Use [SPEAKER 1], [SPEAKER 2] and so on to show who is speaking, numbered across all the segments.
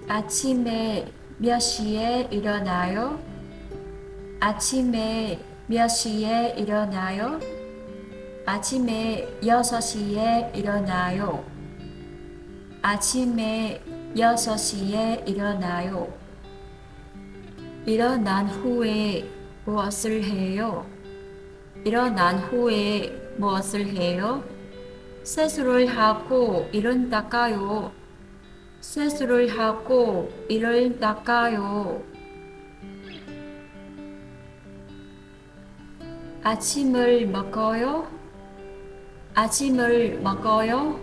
[SPEAKER 1] 아침에 몇 시에 일어나요? 아침에 몇 시에 일어나요? 아침에 6시에 일어나요. 아침에 6시에 일어나요. 일어난 후에 무엇을 해요? 일어난 후에 무엇을 해요? 세수를 하고 이를 닦아요. 세수를 하고 이를 닦아요. 아침을 먹어요? 아침을 먹어요?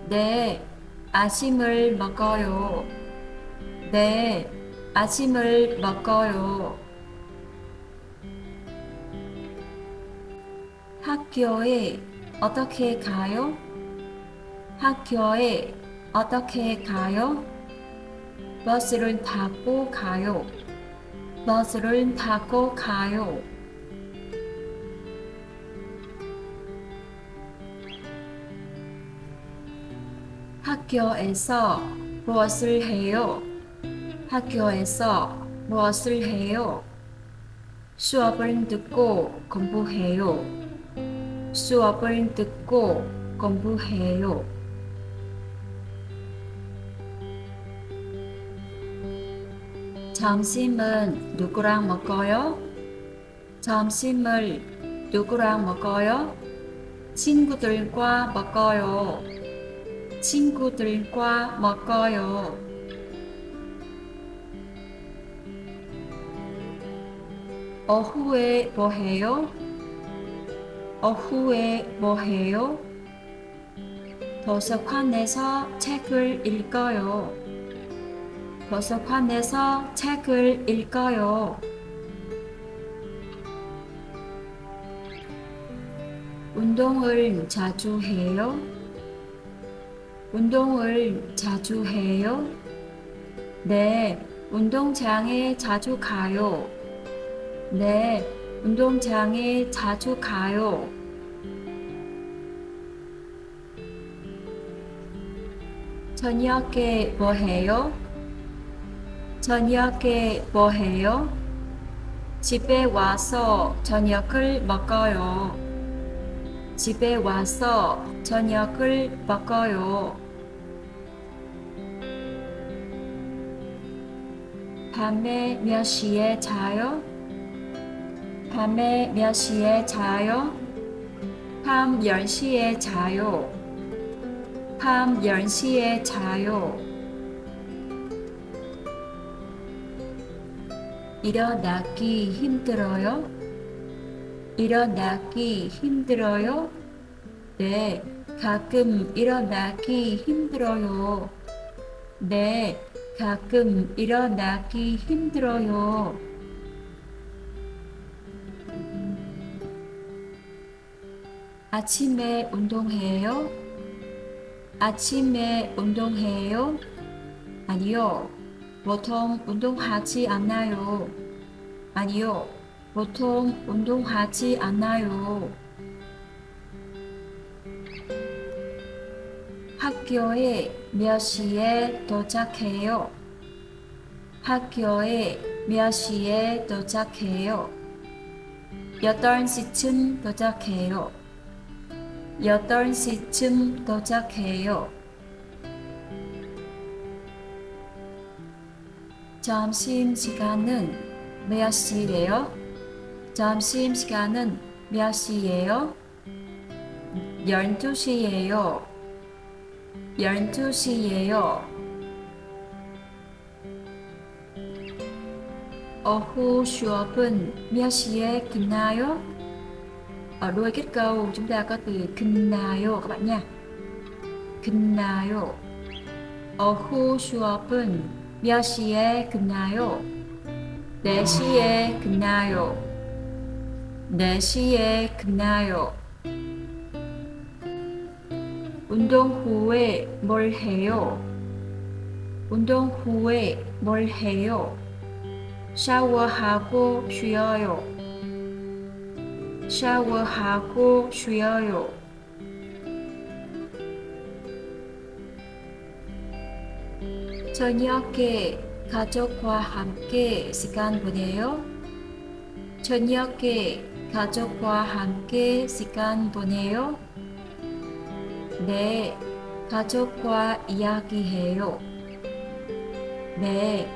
[SPEAKER 1] 네, 아침을 먹어요. 네, 아침을 먹어요. 학교에 어떻게 가요? 학교에 어떻게 가요? 버스를 타고 가요. 버스를 타고 가요. 학교에서 무엇을 해요? 학교에서 무엇을 해요? 수업을 듣고 공부해요. 수업을 듣고 공부해요. 점심은 누구랑 먹어요? 점심을 누구랑 먹어요? 친구들과 먹어요. 친구들과 먹어요. 오후에 뭐 해요? 오후에 뭐 해요? 도서관에서 책을 읽어요. 도서관에서 책을 읽어요. 운동을 자주 해요? 운동을 자주 해요? 네, 운동장에 자주 가요. 네, 운동장에 자주 가요. 저녁에 뭐 해요? 저녁에 뭐 해요? 집에 와서 저녁을 먹어요. 집에 와서 저녁을 먹어요. 밤에 몇 시에 자요? 밤에 몇 시에 자요? 밤 10시에 자요. 밤 10시에 자요. 일어나기 힘들어요? 일어나기 힘들어요? 네, 가끔 일어나기 힘들어요. 네, 가끔 일어나기 힘들어요. 아침에 운동해요? 아침에 운동해요? 아니요, 보통 운동하지 않아요. 아니요, 보통 운동하지 않아요. 학교에 몇 시에 도착해요? 학교에 몇 시에 도착해요? 8시쯤 도착해요. 8시쯤 도착해요. 점심시간은 몇 시래요? 점심시간은 몇 시예요? 12시예요. 12시예요. 오후 수업은 몇 시에 끝나요? Ở đuôi kết câu chúng ta có từ 끝나요 các bạn nha. 끝나요. 오후 수업은 몇 시에 끝나요? 4시에 끝나요. 4시에 끝나요. 운동 후에 뭘 해요? 운동 후에 뭘 해요? 샤워하고 쉬어요. 샤워하고 쉬어요. 저녁에 가족과 함께 시간 보내요. 저녁에 가족과 함께 시간 보내요. 네, 가족과 이야기해요. 네,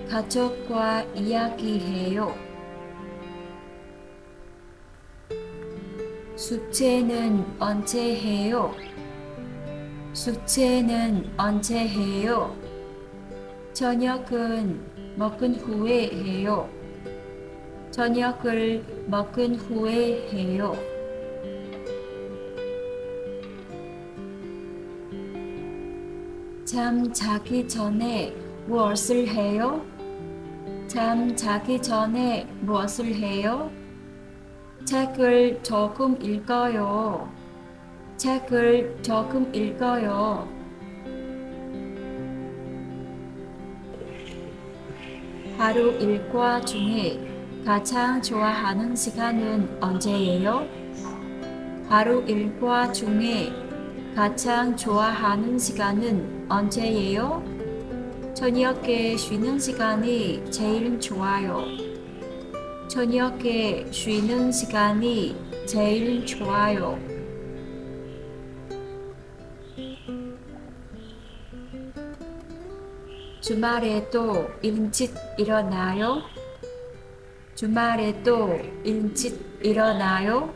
[SPEAKER 1] 가족과 이야기해요. 숙제는 언제 해요? 숙제는 언제 해요? 저녁은 먹은 후에 해요. 저녁을 먹은 후에 해요. 잠 자기 전에 무엇을 해요? 잠 자기 전에 무엇을 해요? 책을 조금 읽어요. 책을 조금 읽어요. 하루 일과 중에 가장 좋아하는 시간은 언제예요? 하루 일과 중에 가장 좋아하는 시간은 언제예요? 저녁에 쉬는 시간이 제일 좋아요. 저녁에 쉬는 시간이 제일 좋아요. 주말에도 일찍 일어나요? 주말에도 일찍 일어나요?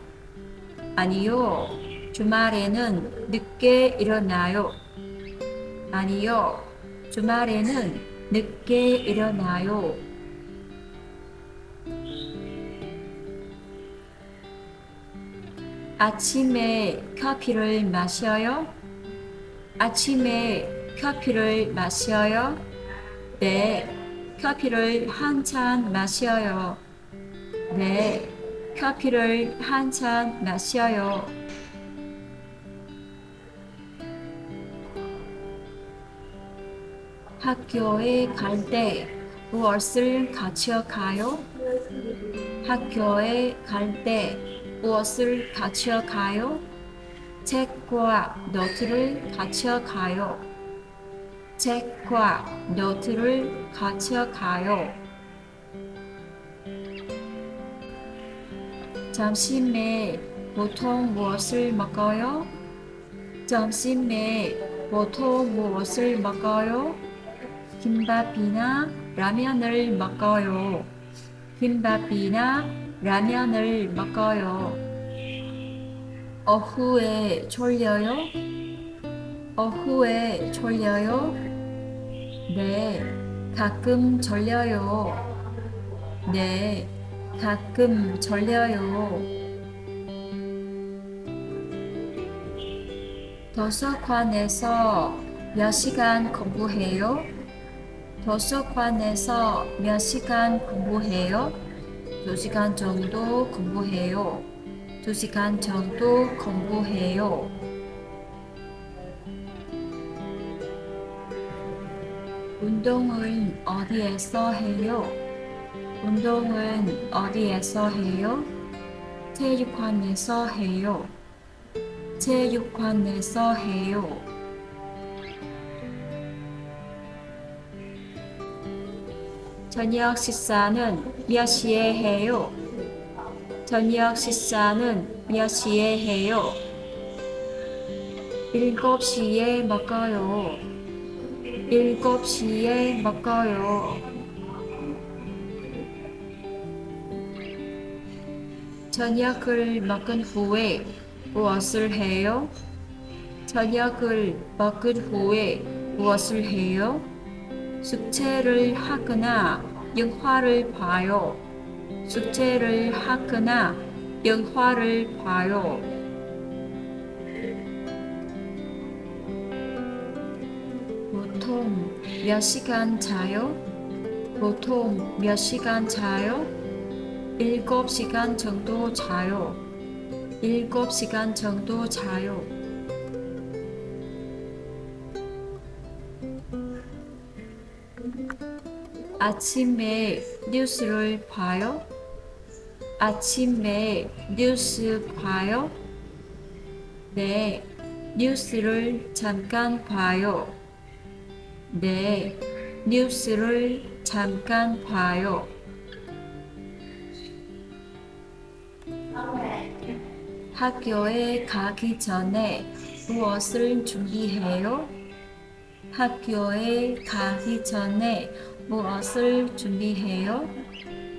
[SPEAKER 1] 아니요. 주말에는 늦게 일어나요. 아니요. 주말에는 늦게 일어나요. 아침에 커피를 마셔요? 아침에 커피를 마셔요? 네, 커피를 한 잔 마셔요. 네, 커피를 한 잔 마셔요. 학교에 갈 때 무엇을 가져가요? 학교에 갈 때 무엇을 가져가요? 책과 노트를 가져가요. 책과 노트를 가져가요. 점심에 보통 무엇을 먹어요? 점심에 보통 무엇을 먹어요? 김밥이나 라면을 먹어요. 김밥이나 라면을 먹어요. 오후에 졸려요? 오후에 졸려요? 네, 가끔 졸려요. 네, 가끔 졸려요. 도서관에서 몇 시간 공부해요? 도서관에서 몇 시간 공부해요? 2시간 정도 공부해요. 2시간 정도 공부해요. 운동은 어디에서 해요? 운동은 어디에서 해요? 체육관에서 해요. 체육관에서 해요. 저녁 식사는 몇 시에 해요? 저녁 식사는 몇 시에 해요? 7시에 먹어요. 7시에 먹어요. 저녁을 먹은 후에 무엇을 해요? 저녁을 먹은 후에 무엇을 해요? 숙제를 하거나 영화를 봐요. 숙제를 하거나 영화를 봐요. 보통 몇 시간 자요? 보통 몇 시간 자요? 7시간 정도 자요. 7시간 정도 자요. 아침에 뉴스를 봐요? 아침에 뉴스 봐요? 네, 뉴스를 잠깐 봐요. 네, 뉴스를 잠깐 봐요. 학교에 가기 전에 무엇을 준비해요? 학교에 가기 전에 무엇을 준비해요?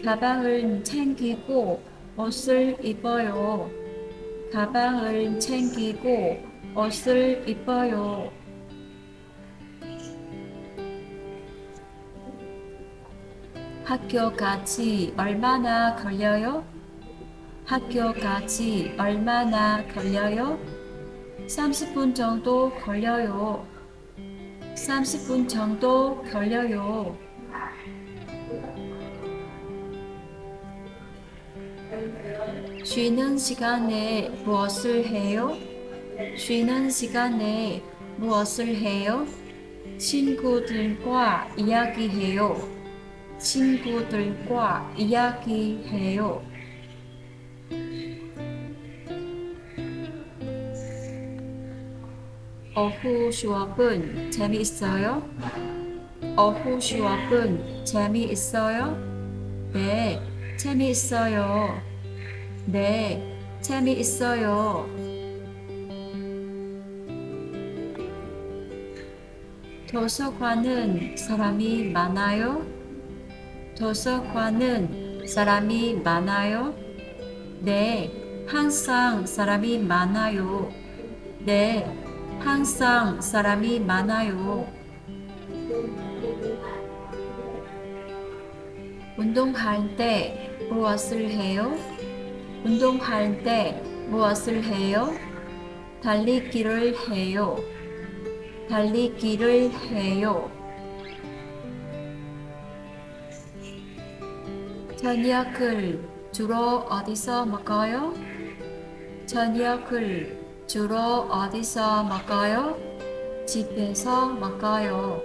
[SPEAKER 1] 가방을 챙기고 옷을 입어요. 가방을 챙기고 옷을 입어요. 학교까지 얼마나 걸려요? 학교까지 얼마나 걸려요? 30분 정도 걸려요. 30분 정도 걸려요. 쉬는 시간에 무엇을 해요? 쉬는 시간에 무엇을 해요? 친구들과 이야기해요. 친구들과 이야기해요. 오후 수업은 재미있어요? 오후 수업은 재미있어요? 네, 재미있어요. 네, 재미있어요. 도서관은 사람이 많아요? 도서관은 사람이 많아요? 네, 항상 사람이 많아요. 네, 항상 사람이 많아요. 운동할 때 무엇을 해요? 운동할 때 무엇을 해요? 달리기를 해요. 달리기를 해요. 저녁을 주로 어디서 먹어요? 저녁을 주로 어디서 먹어요? 집에서 먹어요.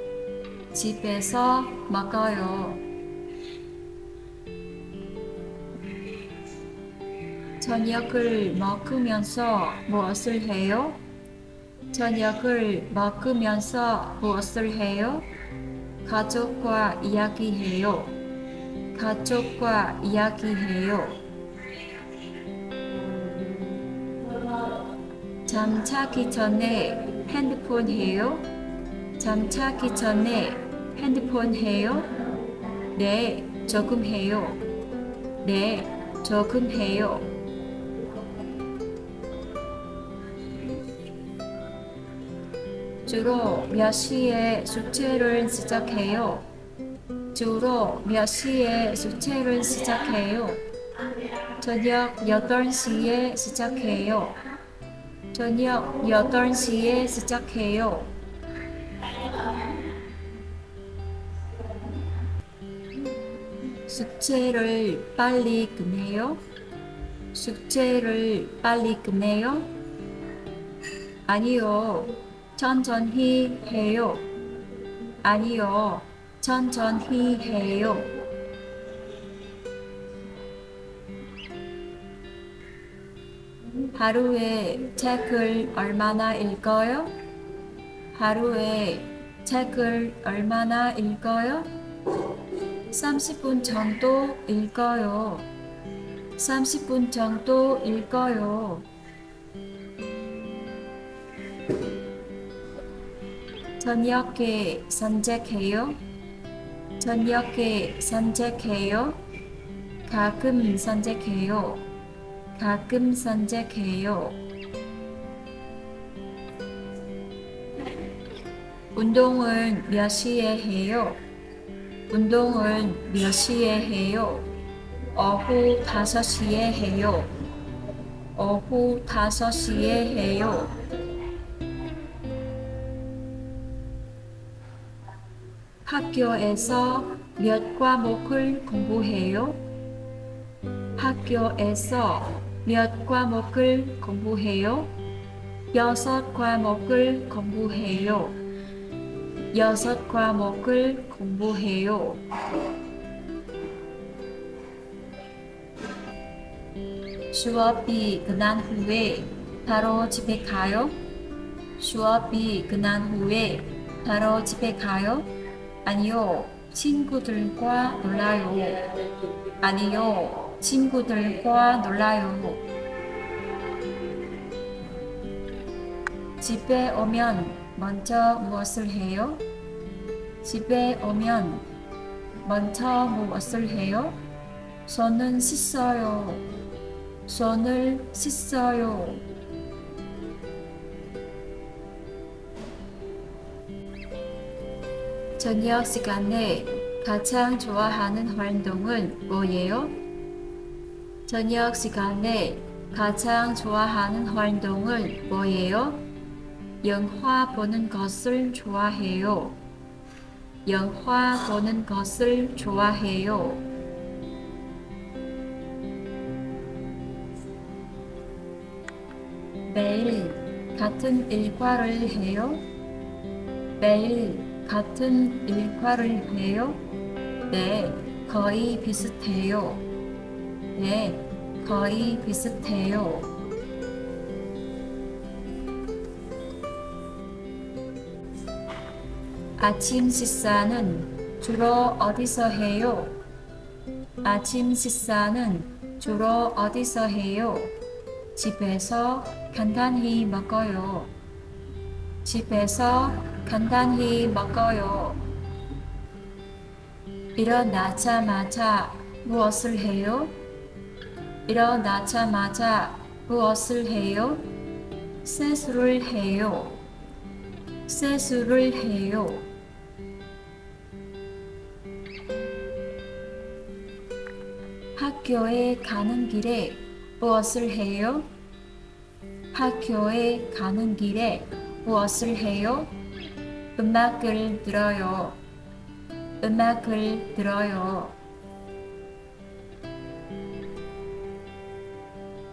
[SPEAKER 1] 집에서 먹어요. 저녁을 먹으면서 무엇을 해요? 저녁을 먹으면서 무엇을 해요? 가족과 이야기해요. 가족과 이야기해요. 잠자기 전에 핸드폰 해요? 잠자기 전에 핸드폰 해요? 네, 조금 해요. 네, 조금 해요. 주로 몇 시에 숙제를 시작해요? 주로 몇 시에 숙제를 시작해요? 저녁 8시에 시작해요. 저녁 8시에 시작해요. 숙제를 빨리 끝내요? 숙제를 빨리 끝내요? 아니요, 천천히 해요. 아니요, 천천히 해요. 하루에 책을 얼마나 읽어요? 하루에 책을 얼마나 읽어요? 30분 정도 읽어요. 30분 정도 읽어요. 저녁에 산책해요? 저녁에 산책해요? 가끔 산책해요. 가끔 산책해요. 운동은 몇 시에 해요? 운동은 몇 시에 해요? 오후 5시에 해요. 오후 5시에 해요. 학교에서 몇 과목을 공부해요? 학교에서 몇 과목을 공부해요? 6과목을 공부해요. 6과목을 공부해요. 수업이 끝난 후에 바로 집에 가요? 수업이 끝난 후에 바로 집에 가요? 아니요, 친구들과 놀아요. 아니요, 친구들과 놀아요. 집에 오면 먼저 무엇을 해요? 집에 오면 먼저 무엇을 해요? 손은 씻어요. 손을 씻어요. 저녁 시간에 가장 좋아하는 활동은 뭐예요? 저녁 시간에 가장 좋아하는 활동은 뭐예요? 영화 보는 것을 좋아해요. 영화 보는 것을 좋아해요. 매일 같은 일과를 해요? 매일 같은 일과를 해요? 네, 거의 비슷해요. 네, 거의 비슷해요. 아침 식사는 주로 어디서 해요? 아침 식사는 주로 어디서 해요? 집에서 간단히 먹어요. 집에서 간단히 먹어요. 일어나자마자 무엇을 해요? 일어나자마자 무엇을 해요? 세수를 해요. 세수를 해요. 학교에 가는 길에 무엇을 해요? 학교에 가는 길에 무엇을 해요? 음악을 들어요. 음악을 들어요.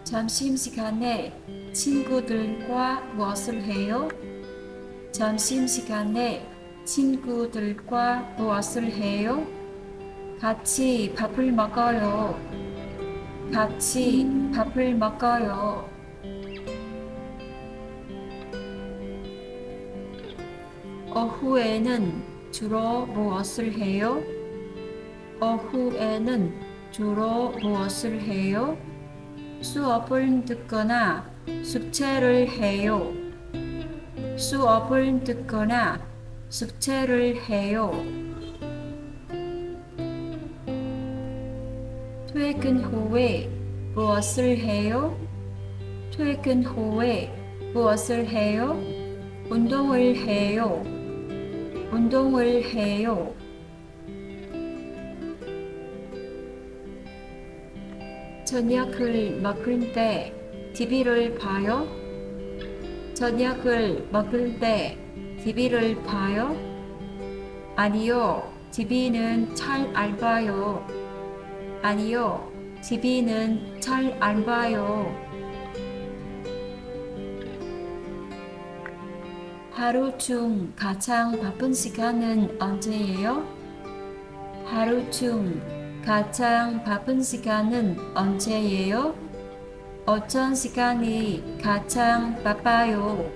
[SPEAKER 1] 점심시간에 친구들과 무엇을 해요? 점심시간에 친구들과 무엇을 해요? 같이 밥을 먹어요. 같이 밥을 먹어요. 오후에는 주로 무엇을 해요? 오후에는 주로 무엇을 해요? 수업을 듣거나 숙제를 해요. 수업을 듣거나 숙제를 해요. 퇴근 후에 무엇을 해요? 퇴근 후에 무엇을 해요? 운동을 해요. 운동을 해요. 저녁을 먹을 때 TV를 봐요? 저녁을 먹을 때 TV를 봐요? 아니요, TV는 잘 안 봐요. 아니요, TV는 잘 안 봐요. 하루 중 가장 바쁜 시간은 언제예요? 하루 중 가장 바쁜 시간은 언제예요? 어떤 시간이 가장 바빠요?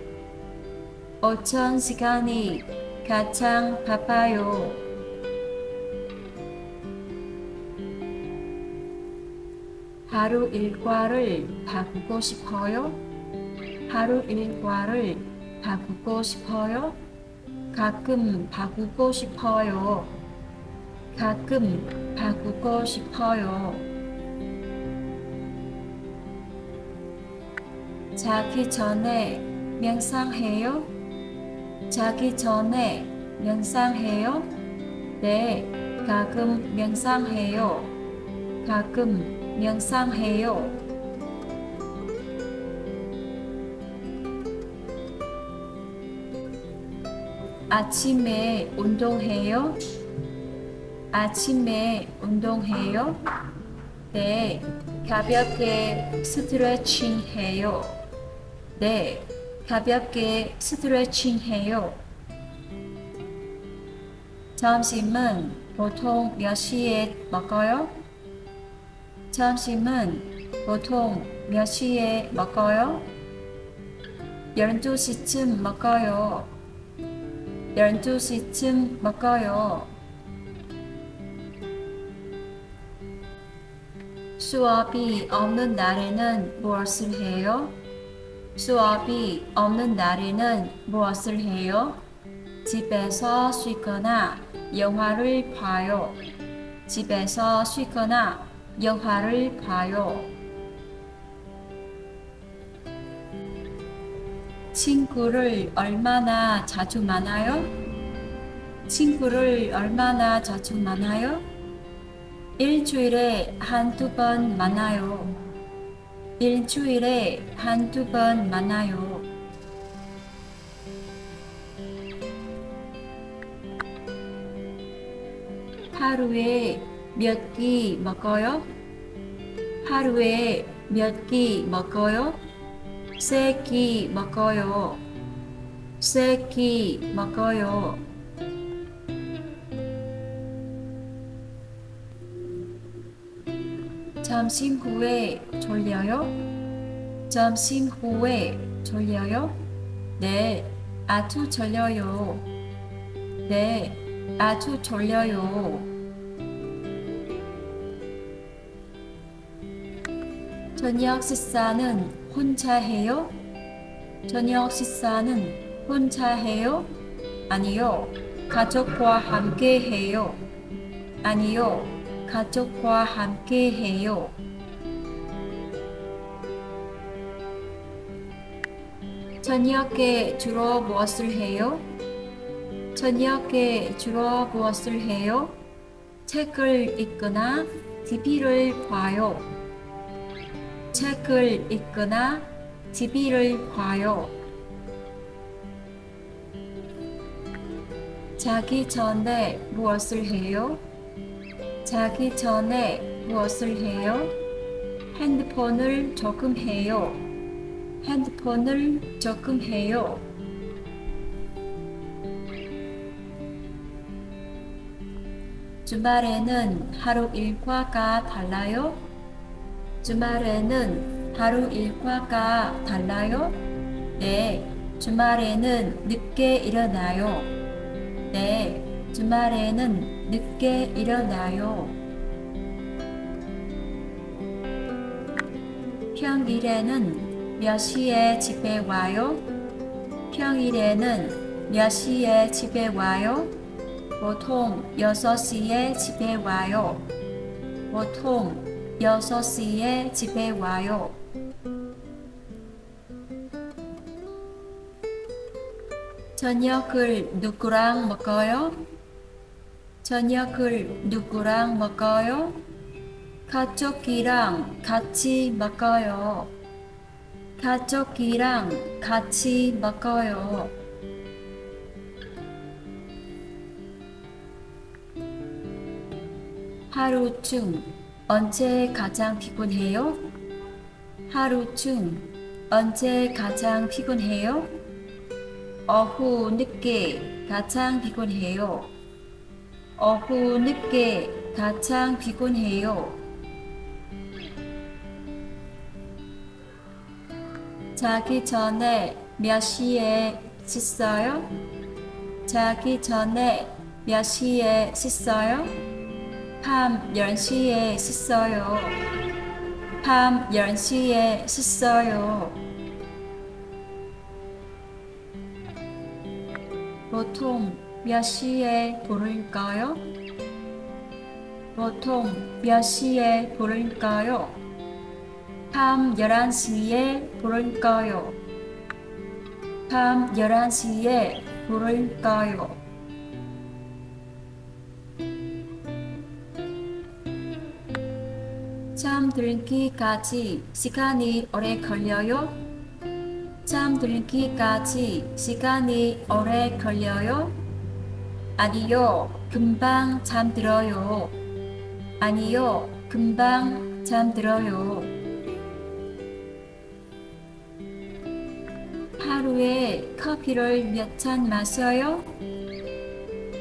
[SPEAKER 1] 어떤 시간이 가장 바빠요? 하루 일과를 바꾸고 싶어요? 하루 일과를 바꾸고 싶어요? 가끔 바꾸고 싶어요. 가끔 바꾸고 싶어요. 자기 전에 명상해요? 자기 전에 명상해요? 네, 가끔 명상해요. 가끔 명상해요. 아침에 운동해요? 아침에 운동해요? 네, 가볍게 스트레칭 해요. 네, 가볍게 스트레칭 해요. 점심은 보통 몇 시에 먹어요? 점심은 보통 몇 시에 먹어요? 12시쯤 먹어요. 12시쯤 먹어요. 수업이 없는 날에는 무엇을 해요? 수업이 없는 날에는 무엇을 해요? 집에서 쉬거나 영화를 봐요. 집에서 쉬거나 영화를 봐요. 친구를 얼마나 자주 만나요? 친구를 얼마나 자주 만나요? 일주일에 한두 번 만나요. 일주일에 한두 번 만나요. 하루에 몇 끼 먹어요? 하루에 몇 끼 먹어요? 3끼 먹어요. 3끼 먹어요. 점심 후에 졸려요? 점심 후에 졸려요? 네, 아주 졸려요. 네, 아주 졸려요. 저녁 식사는 혼자 해요? 저녁 식사는 혼자 해요? 아니요, 가족과 함께 해요. 아니요, 가족과 함께 해요. 저녁에 주로 무엇을 해요? 저녁에 주로 무엇을 해요? 책을 읽거나 TV를 봐요. 책을 읽거나 TV를 봐요. 자기 전에 무엇을 해요? 자기 전에 무엇을 해요? 핸드폰을 조금 해요. 핸드폰을 조금 해요. 주말에는 하루 일과가 달라요? 주말에는 하루 일과가 달라요? 네, 주말에는 늦게 일어나요. 네, 주말에는 늦게 일어나요. 평일에는 몇 시에 집에 와요? 평일에는 몇 시에 집에 와요? 보통 6시에 집에 와요. 보통 6시에 집에 와요. 저녁을 누구랑 먹어요? 저녁을 누구랑 먹어요? 가족이랑 같이 먹어요. 가족이랑 같이 먹어요. 하루 중 언제 가장 피곤해요? 하루 중 언제 가장 피곤해요? 오후 늦게 가장 피곤해요. 오후 늦게 가장 피곤해요. 자기 전에 몇 시에 씻어요? 자기 전에 몇 시에 씻어요? 밤 10시에 씻어요. 밤 10시에 씻어요. 보통 몇 시에 부를까요? 보통 몇 시에 부를까요? 밤 11시에 부를까요? 밤 11시에 부를까요? 잠들기까지 시간이 오래 걸려요? 잠들기까지 시간이 오래 걸려요? 아니요, 금방 잠들어요. 아니요, 금방 잠들어요. 하루에 커피를 몇 잔 마셔요?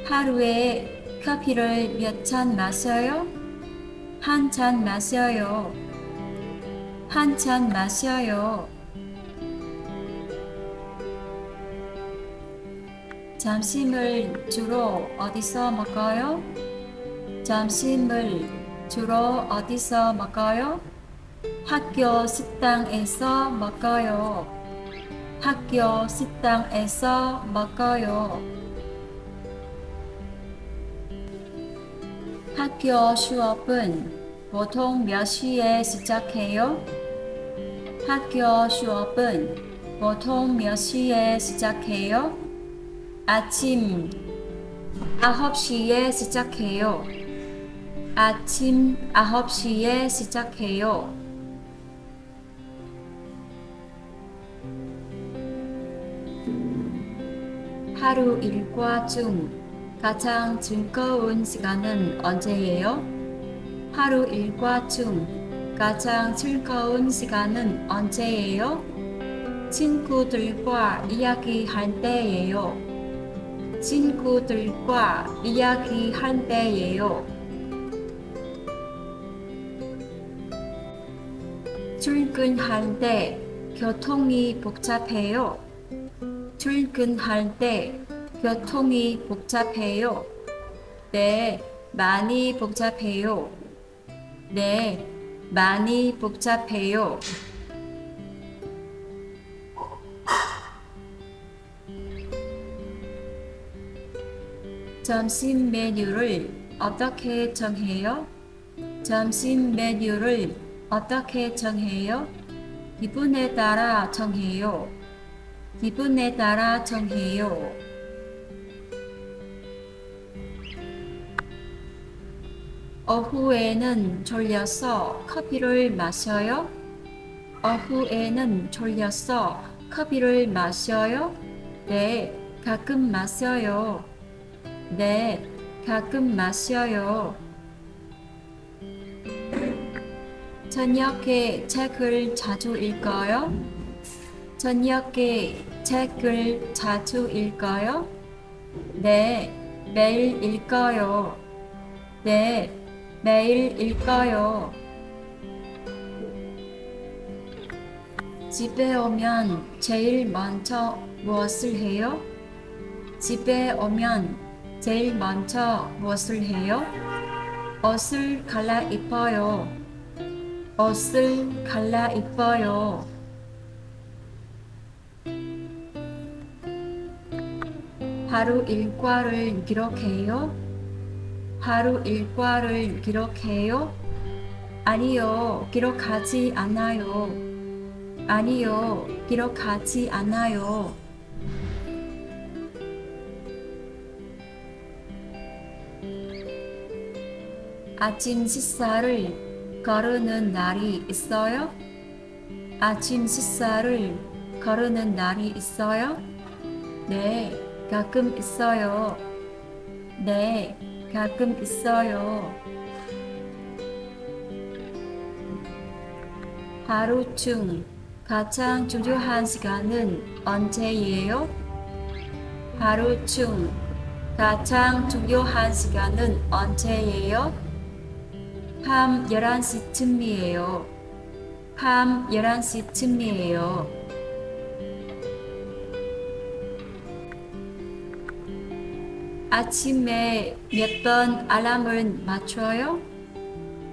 [SPEAKER 1] 하루에 커피를 몇 잔 마셔요? 한 잔 마셔요. 한 잔 마셔요. 점심을 주로 어디서 먹어요? 점심을 주로 어디서 먹어요? 학교 식당에서 먹어요. 학교 식당에서 먹어요. 학교 수업은 보통 몇 시에 시작해요? 학교 수업은 보통 몇 시에 시작해요? 아침 9시에 시작해요. 아침 9시에 시작해요. 하루 일과 중 가장 즐거운 시간은 언제예요? 하루 일과 중 가장 즐거운 시간은 언제예요? 친구들과 이야기할 때예요. 친구들과 이야기할 때예요. 출근할 때 교통이 복잡해요. 출근할 때 교통이 복잡해요. 네, 많이 복잡해요. 네, 많이 복잡해요. 점심 메뉴를 어떻게 정해요? 점심 메뉴를 어떻게 정해요? 기분에 따라 정해요. 기분에 따라 정해요. 오후에는 졸려서 커피를 마셔요? 오후에는 졸려서 커피를 마셔요? 네, 가끔 마셔요. 네, 가끔 마셔요. 저녁에 책을 자주 읽어요? 저녁에 책을 자주 읽어요? 네, 매일 읽어요. 네, 매일 읽어요. 집에 오면 제일 먼저 무엇을 해요? 집에 오면 제일 먼저 무엇을 해요? 옷을 갈아입어요. 옷을 갈아입어요. 하루 일과를 기록해요? 하루 일과를 기록해요? 아니요, 기록하지 않아요. 아니요, 기록하지 않아요. 아침 식사를 거르는 날이 있어요? 아침 식사를 거르는 날이 있어요? 네, 가끔 있어요. 네, 가끔 있어요. 하루 중 가장 중요한 시간은 언제예요? 하루 중 가장 중요한 시간은 언제예요? 밤 11시쯤이에요. 밤 11시쯤이에요. 아침에 몇 번 알람을 맞춰요?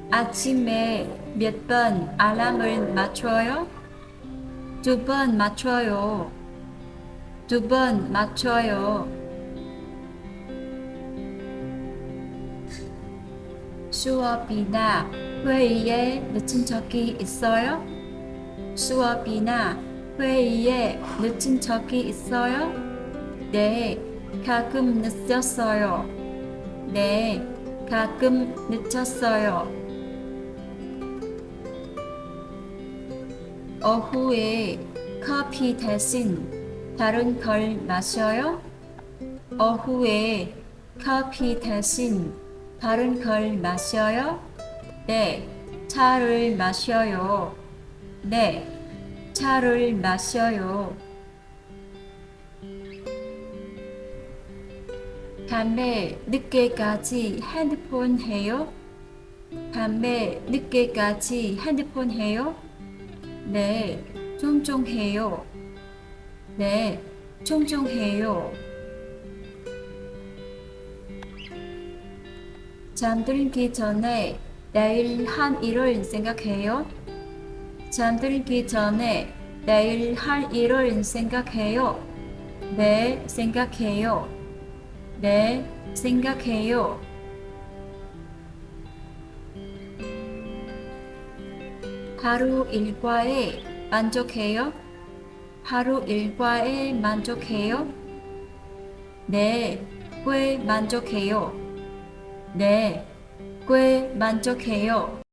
[SPEAKER 1] 아침에 몇 번 알람을 맞춰요? 2번 맞춰요. 2번 맞춰요. 수업이나 회의에 늦은 적이 있어요? 수업이나 회의에 늦은 적이 있어요? 네, 가끔 늦었어요. 네, 가끔 늦었어요. 오후에 커피 대신 다른 걸 마셔요? 오후에 커피 대신 다른 걸 마셔요? 네, 차를 마셔요. 네, 차를 마셔요. 밤에 늦게까지 핸드폰 해요? 밤에 늦게까지 핸드폰 해요? 네, 종종 해요. 네, 종종 해요. 잠들기 전에 내일 한 일을 생각해요. 잠들기 전에 내일 할 일을 생각해요. 네, 생각해요. 네, 생각해요. 하루 일과에 만족해요? 하루 일과에 만족해요? 네, 꽤 만족해요. 네, 꽤 만족해요.